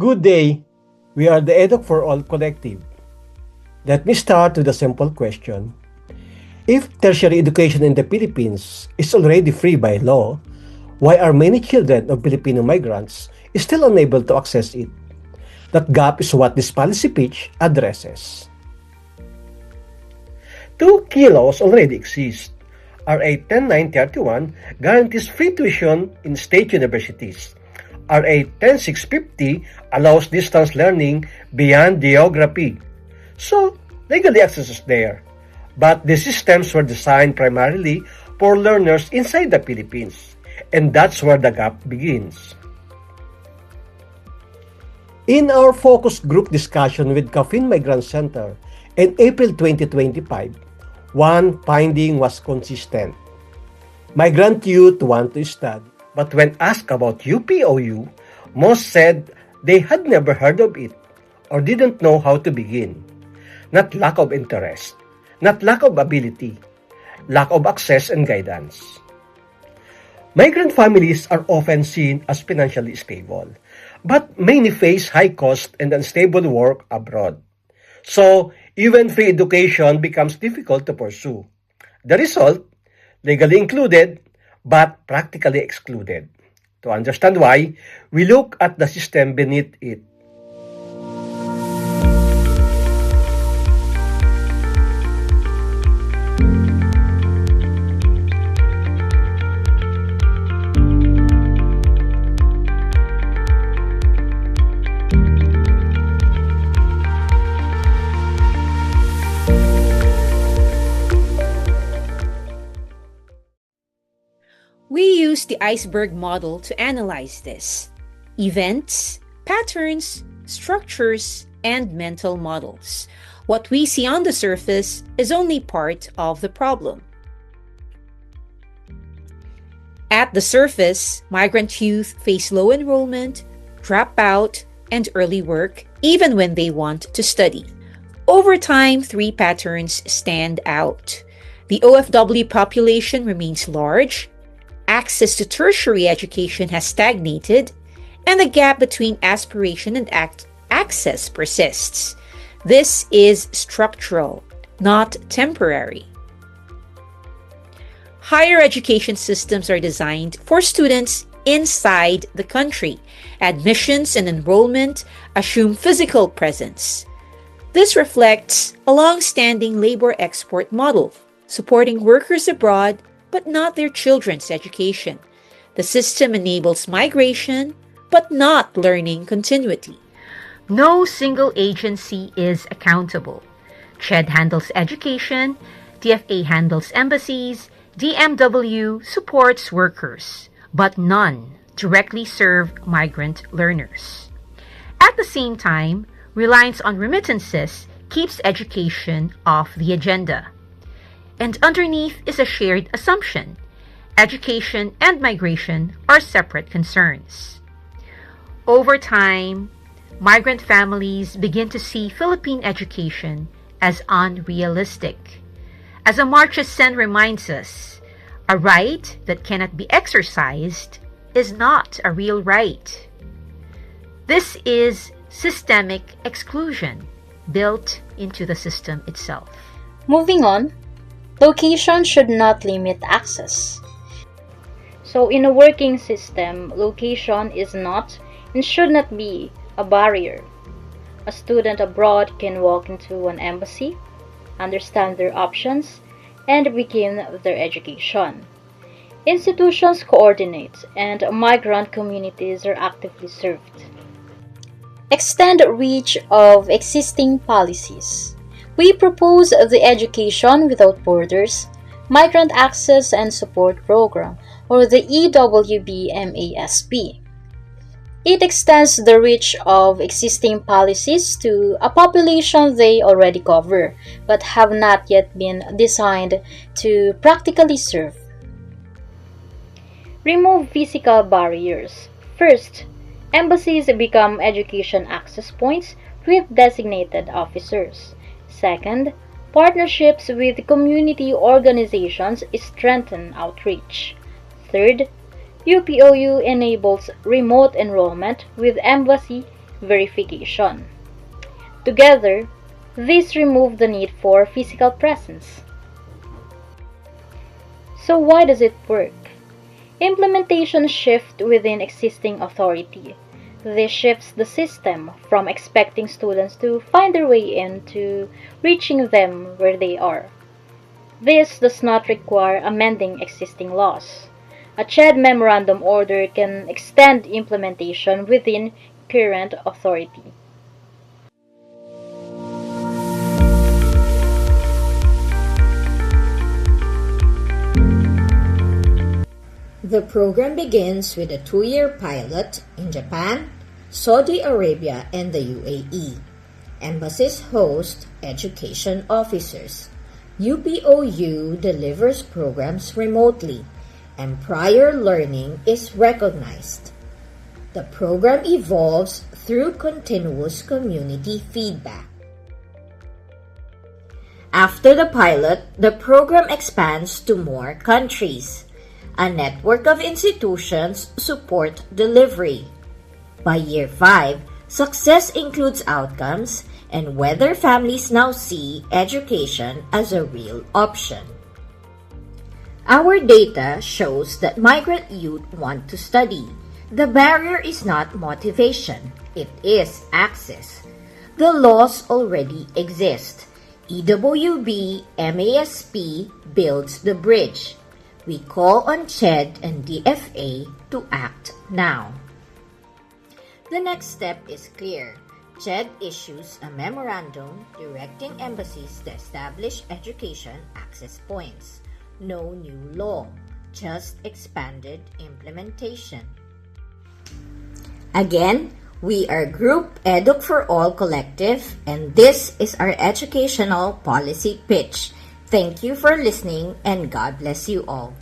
Good day. We are the Educ4ALL collective. Let me start with a simple question. If tertiary education in the Philippines is already free by law, why are many children of Filipino migrants still unable to access it? That gap is what this policy pitch addresses. Two key laws already exist. RA 10931 guarantees free tuition in state universities. RA 10650 allows distance learning beyond geography. So, legally access is there. But the systems were designed primarily for learners inside the Philippines. And that's where the gap begins. In our focus group discussion with KAFIN Migrant Center in April 2025, one finding was consistent. Migrant youth want to study, but when asked about UPOU, most said they had never heard of it or didn't know how to begin. Not lack of interest, not lack of ability, lack of access and guidance. Migrant families are often seen as financially stable, but many face high cost and unstable work abroad. So, even free education becomes difficult to pursue. The result, legally included, but practically excluded. To understand why, we look at the system beneath it. We use the iceberg model to analyze this. Events, patterns, structures, and mental models. What we see on the surface is only part of the problem. At the surface, migrant youth face low enrollment, drop out, and early work even when they want to study. Over time, three patterns stand out. The OFW population remains large, access to tertiary education has stagnated, and the gap between aspiration and access persists. This is structural, not temporary. Higher education systems are designed for students inside the country. Admissions and enrollment assume physical presence. This reflects a long-standing labor export model, supporting workers abroad but not their children's education. The system enables migration, but not learning continuity. No single agency is accountable. CHED handles education, DFA handles embassies, DMW supports workers, but none directly serve migrant learners. At the same time, reliance on remittances keeps education off the agenda. And underneath is a shared assumption. Education and migration are separate concerns. Over time, migrant families begin to see Philippine education as unrealistic. As Amartya Sen reminds us, a right that cannot be exercised is not a real right. This is systemic exclusion built into the system itself. Moving on, location should not limit access. So in a working system, location is not and should not be a barrier. A student abroad can walk into an embassy, understand their options, and begin their education. Institutions coordinate, and migrant communities are actively served. Extend reach of existing policies. We propose the Education Without Borders, Migrant Access and Support Program, or the EWB-MASP. It extends the reach of existing policies to a population they already cover, but have not yet been designed to practically serve. Remove physical barriers. First, embassies become education access points with designated officers. Second, partnerships with community organizations strengthen outreach. Third, UPOU enables remote enrollment with embassy verification. Together, these remove the need for physical presence. So why does it work? Implementation shift within existing authority. This shifts the system from expecting students to find their way in to reaching them where they are. This does not require amending existing laws. A CHED memorandum order can extend implementation within current authority. The program begins with a 2-year pilot in Japan, Saudi Arabia, and the UAE. Embassies host education officers. UPOU delivers programs remotely, and prior learning is recognized. The program evolves through continuous community feedback. After the pilot, the program expands to more countries. A network of institutions support delivery. By year 5, success includes outcomes and whether families now see education as a real option. Our data shows that migrant youth want to study. The barrier is not motivation, it is access. The laws already exist. EWB-MASP builds the bridge. We call on CHED and DFA to act now. The next step is clear. CHED issues a memorandum directing embassies to establish education access points. No new law, just expanded implementation. Again, we are Group Educ4ALL Collective, and this is our educational policy pitch. Thank you for listening, and God bless you all.